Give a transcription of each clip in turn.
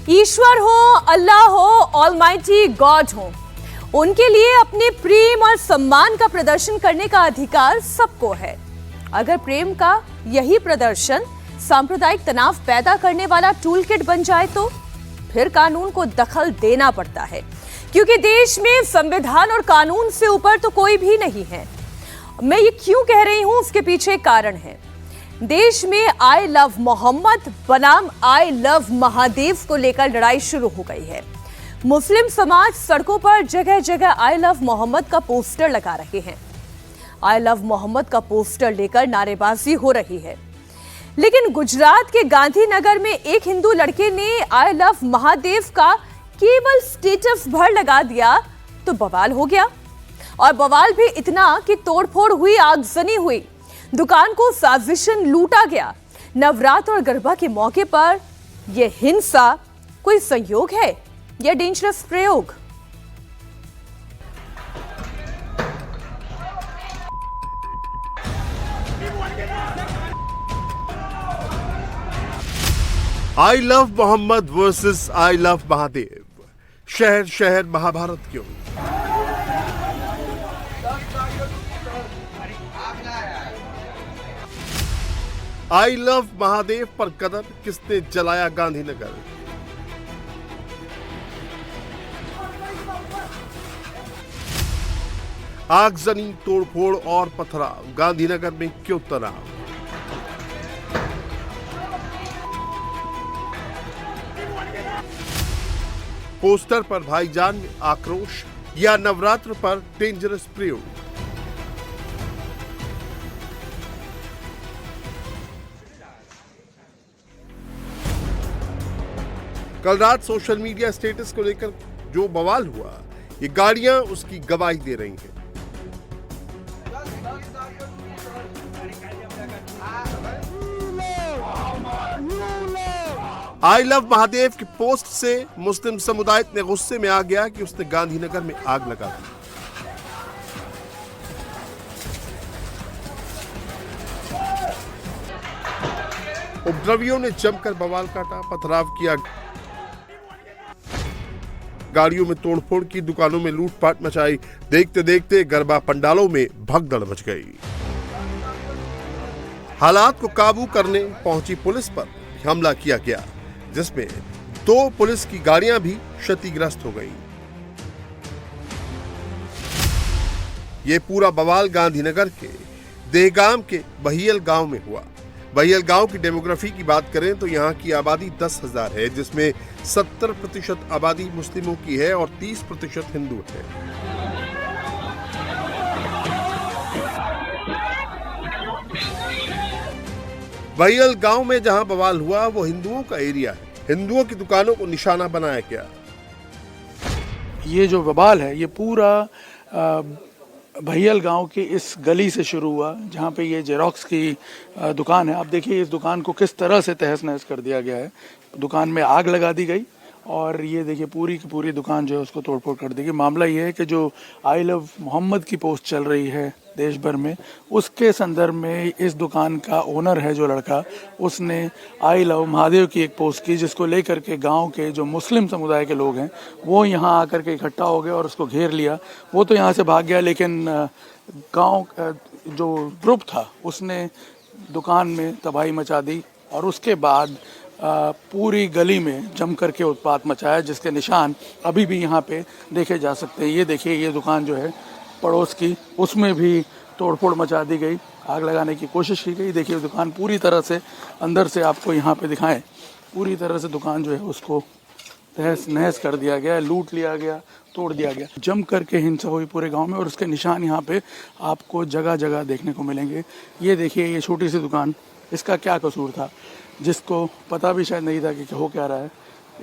ईश्वर हो, अल्लाह हो, almighty God हो, उनके लिए अपने प्रेम और सम्मान का प्रदर्शन करने का अधिकार सबको है। अगर प्रेम का यही प्रदर्शन सांप्रदायिक तनाव पैदा करने वाला टूलकिट बन जाए तो फिर कानून को दखल देना पड़ता है, क्योंकि देश में संविधान और कानून से ऊपर तो कोई भी नहीं है। मैं ये क्यों कह रही हूं, उसके पीछे एक कारण है। देश में आई लव मोहम्मद बनाम आई लव महादेव को लेकर लड़ाई शुरू हो गई है। मुस्लिम समाज सड़कों पर जगह जगह आई लव मोहम्मद का पोस्टर लगा रहे हैं। आई लव मोहम्मद का पोस्टर लेकर नारेबाजी हो रही है। लेकिन गुजरात के गांधीनगर में एक हिंदू लड़के ने आई लव महादेव का केवल स्टेटस भर लगा दिया तो बवाल हो गया। और बवाल भी इतना कि तोड़फोड़ हुई, आगजनी हुई, दुकान को साजिशन लूटा गया। नवरात्र और गरबा के मौके पर यह हिंसा कोई संयोग है या डेंजरस प्रयोग? I love Mohammed versus I love Mahadev. शहर शहर महाभारत क्यों? आई लव महादेव पर कदम किसने जलाया गांधीनगर? आगजनी, तोड़फोड़ और पथराव, गांधीनगर में क्यों तनाव? पोस्टर पर भाईजान में आक्रोश या नवरात्र पर डेंजरस प्रयोग? कल रात सोशल मीडिया स्टेटस को लेकर जो बवाल हुआ, ये गाड़ियां उसकी गवाही दे रही हैं। आई लव महादेव की पोस्ट से मुस्लिम समुदाय इतने गुस्से में आ गया कि उसने गांधीनगर में आग लगा दी। उपद्रवियों ने जमकर बवाल काटा, पथराव किया, गाड़ियों में तोड़फोड़ की, दुकानों में लूटपाट मचाई। देखते देखते गरबा पंडालों में भगदड़ मच गई। हालात को काबू करने पहुंची पुलिस पर हमला किया गया, जिसमें 2 पुलिस की गाड़ियां भी क्षतिग्रस्त हो गईं। ये पूरा बवाल गांधीनगर के देहगाम के बहियल गांव में हुआ। बहियल गांव की डेमोग्राफी की बात करें तो यहाँ की आबादी 10,000 है, जिसमें 70% आबादी मुस्लिमों की है और 30% हिंदू है। बहियल गांव में जहां बवाल हुआ वो हिंदुओं का एरिया है। हिंदुओं की दुकानों को निशाना बनाया गया। ये जो बवाल है ये पूरा भैयल गांव की इस गली से शुरू हुआ, जहाँ पे ये जेरोक्स की दुकान है। आप देखिए इस दुकान को किस तरह से तहस नहस कर दिया गया है। दुकान में आग लगा दी गई और ये देखिए पूरी की पूरी दुकान जो है उसको तोड़फोड़ कर दी गई। मामला ये है कि जो आई लव मोहम्मद की पोस्ट चल रही है देश भर में, उसके संदर्भ में इस दुकान का ओनर है जो लड़का, उसने आई लव महादेव की एक पोस्ट की, जिसको लेकर के गांव के जो मुस्लिम समुदाय के लोग हैं वो यहाँ आकर के इकट्ठा हो गए और उसको घेर लिया। वो तो यहाँ से भाग गया, लेकिन गांव जो ग्रुप था उसने दुकान में तबाही मचा दी और उसके बाद पूरी गली में जम करके उत्पात मचाया, जिसके निशान अभी भी यहाँ पे देखे जा सकते हैं। ये देखिए ये दुकान जो है पड़ोस की, उसमें भी तोड़फोड़ मचा दी गई, आग लगाने की कोशिश की गई। देखिए दुकान पूरी तरह से अंदर से आपको यहाँ पे दिखाएं, पूरी तरह से दुकान जो है उसको तहस नहस कर दिया गया, लूट लिया गया, तोड़ दिया गया। जम करके हिंसा हुई पूरे गांव में और उसके निशान यहाँ पे आपको जगह जगह देखने को मिलेंगे। ये देखिए ये छोटी सी दुकान, इसका क्या कसूर था, जिसको पता भी शायद नहीं था कि हो क्या रहा है,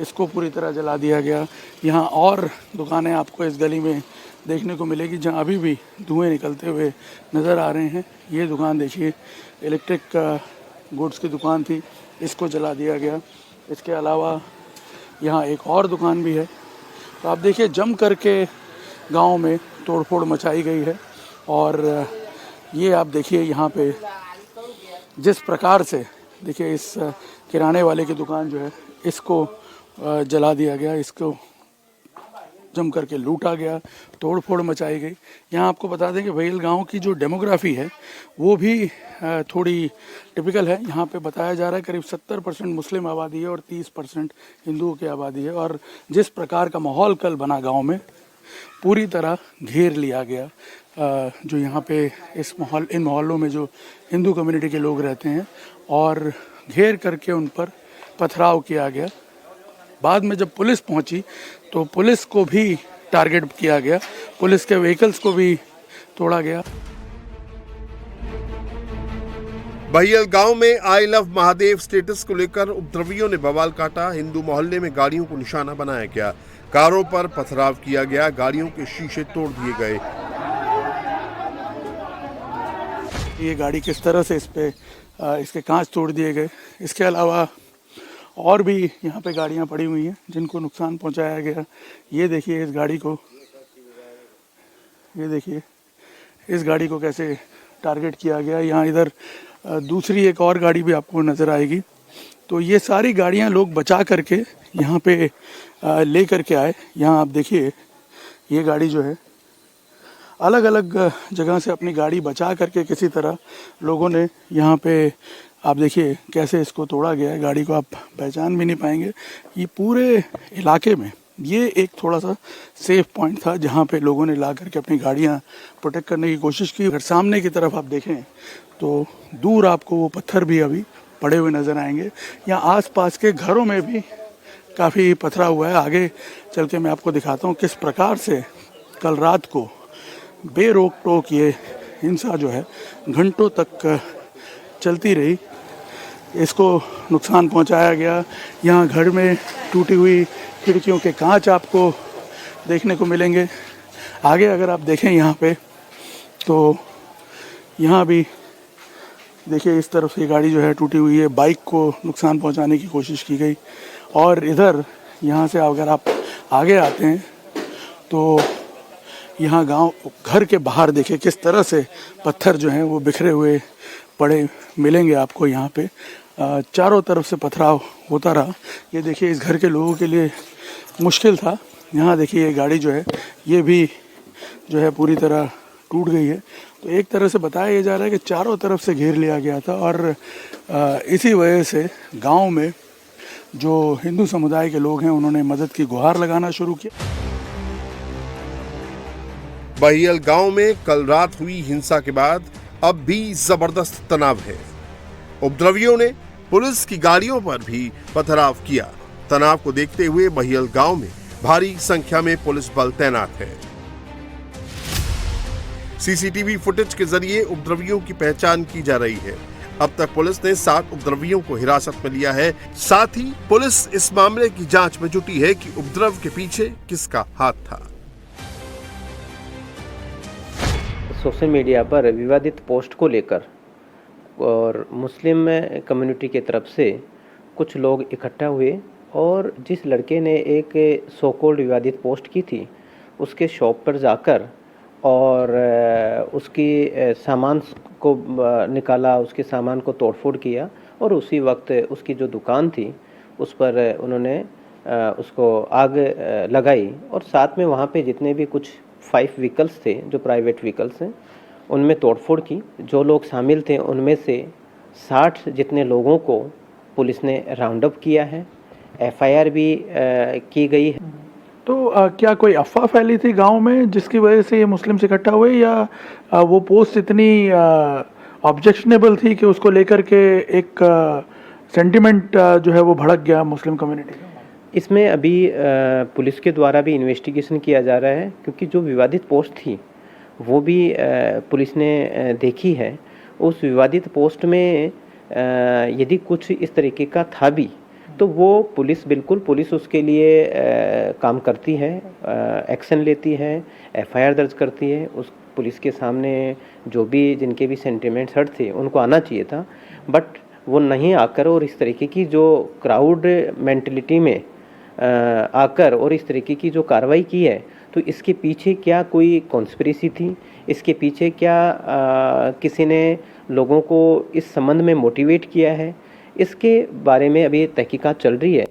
इसको पूरी तरह जला दिया गया। यहाँ और दुकानें आपको इस गली में देखने को मिलेगी जहाँ अभी भी धुएं निकलते हुए नज़र आ रहे हैं। ये दुकान देखिए इलेक्ट्रिक गुड्स की दुकान थी, इसको जला दिया गया। इसके अलावा यहाँ एक और दुकान भी है। तो आप देखिए जम करके गांव में तोड़फोड़ मचाई गई है। और ये आप देखिए यहाँ पे जिस प्रकार से देखिए इस किराने वाले की दुकान जो है इसको जला दिया गया, इसको जम करके लूटा गया, तोड़ फोड़ मचाई गई। यहाँ आपको बता दें कि बहियल गांव की जो डेमोग्राफी है वो भी थोड़ी टिपिकल है। यहाँ पे बताया जा रहा है करीब 70% मुस्लिम आबादी है और 30% हिंदुओं की आबादी है। और जिस प्रकार का माहौल कल बना गांव में, पूरी तरह घेर लिया गया जो यहाँ पे इन मोहल्लों में जो हिंदू कम्युनिटी के लोग रहते हैं, और घेर करके उन पर पथराव किया गया। बाद में जब पुलिस पहुंची तो पुलिस को भी टारगेट किया गया, पुलिस के व्हीकल्स को भी तोड़ा गया। बहियल गांव में आई लव महादेव स्टेटस को लेकर उपद्रवियों ने बवाल काटा। हिंदू मोहल्ले में गाड़ियों को निशाना बनाया गया, कारों पर पथराव किया गया, गाड़ियों के शीशे तोड़ दिए गए। ये गाड़ी किस तरह से इसके कांच तोड़ दिए गए। इसके अलावा और भी यहाँ पे गाड़ियाँ पड़ी हुई हैं जिनको नुकसान पहुँचाया गया। ये देखिए इस गाड़ी को, ये देखिए इस गाड़ी को कैसे टारगेट किया गया। यहाँ इधर दूसरी एक और गाड़ी भी आपको नज़र आएगी। तो ये सारी गाड़ियाँ लोग बचा करके यहाँ पे ले करके आए। यहाँ आप देखिए ये गाड़ी जो है अलग अलग जगह से अपनी गाड़ी बचा करके किसी तरह लोगों ने यहाँ पे, आप देखिए कैसे इसको तोड़ा गया है। गाड़ी को आप पहचान भी नहीं पाएंगे। ये पूरे इलाके में ये एक थोड़ा सा सेफ पॉइंट था जहाँ पे लोगों ने ला करके अपनी गाड़ियाँ प्रोटेक्ट करने की कोशिश की। अगर सामने की तरफ आप देखें तो दूर आपको वो पत्थर भी अभी पड़े हुए नज़र आएंगे। यहाँ आसपास के घरों में भी काफ़ी पथरा हुआ है। आगे चल के मैं आपको दिखाता हूँ किस प्रकार से कल रात को बेरोक टोक ये हिंसा जो है घंटों तक चलती रही। इसको नुकसान पहुंचाया गया। यहाँ घर में टूटी हुई खिड़कियों के कांच आपको देखने को मिलेंगे। आगे अगर आप देखें यहाँ पे तो यहाँ भी देखिए इस तरफ से गाड़ी जो है टूटी हुई है, बाइक को नुकसान पहुंचाने की कोशिश की गई। और इधर यहाँ से अगर आप आगे आते हैं तो यहाँ गांव घर के बाहर देखिए किस तरह से पत्थर जो हैं वो बिखरे हुए पड़े मिलेंगे आपको। यहाँ पे चारों तरफ से पथराव होता रहा। ये देखिए इस घर के लोगों के लिए मुश्किल था। यहाँ देखिए ये गाड़ी जो है ये भी जो है पूरी तरह टूट गई है। तो एक तरह से बताया जा रहा है कि चारों तरफ से घेर लिया गया था और इसी वजह से गांव में जो हिंदू समुदाय के लोग हैं उन्होंने मदद की गुहार लगाना शुरू किया। बहियल गांव में कल रात हुई हिंसा के बाद अब भी जबरदस्त तनाव है। उपद्रवियों ने पुलिस की गाड़ियों पर भी पथराव किया। तनाव को देखते हुए बहियल गांव में भारी संख्या में पुलिस बल तैनात है। सीसीटीवी फुटेज के जरिए उपद्रवियों की पहचान की जा रही है। अब तक पुलिस ने 7 उपद्रवियों को हिरासत में लिया है। साथ ही पुलिस इस मामले की जांच में जुटी है कि उपद्रव के पीछे किसका हाथ था। सोशल मीडिया पर विवादित पोस्ट को लेकर और मुस्लिम कम्युनिटी की तरफ से कुछ लोग इकट्ठा हुए और जिस लड़के ने एक सो कॉल्ड विवादित पोस्ट की थी उसके शॉप पर जाकर और उसकी सामान को निकाला, उसके सामान को तोड़फोड़ किया और उसी वक्त उसकी जो दुकान थी उस पर उन्होंने उसको आग लगाई और साथ में वहाँ पे जितने भी कुछ 5 व्हीकल्स थे जो प्राइवेट व्हीकल्स हैं उनमें तोड़फोड़ की। जो लोग शामिल थे उनमें से 60 जितने लोगों को पुलिस ने राउंड अप किया है। एफआईआर भी की गई है। तो क्या कोई अफवाह फैली थी गांव में जिसकी वजह से ये मुस्लिम इकट्ठा हुए या वो पोस्ट इतनी ऑब्जेक्शनेबल थी कि उसको लेकर के एक सेंटिमेंट जो है वो भड़क गया मुस्लिम कम्युनिटी का? इसमें अभी पुलिस के द्वारा भी इन्वेस्टिगेशन किया जा रहा है क्योंकि जो विवादित पोस्ट थी वो भी पुलिस ने देखी है। उस विवादित पोस्ट में यदि कुछ इस तरीके का था भी तो वो पुलिस उसके लिए काम करती है, एक्शन लेती है, एफआईआर दर्ज करती है। उस पुलिस के सामने जो भी जिनके भी सेंटिमेंट्स हर्ट थे उनको आना चाहिए था, बट वो नहीं आकर और इस तरीके की जो क्राउड मेंटलिटी में आकर और इस तरीके की जो कार्रवाई की है, तो इसके पीछे क्या कोई कॉन्स्पिरेसी थी, इसके पीछे क्या किसी ने लोगों को इस संबंध में मोटिवेट किया है, इसके बारे में अभी तहकीकात चल रही है।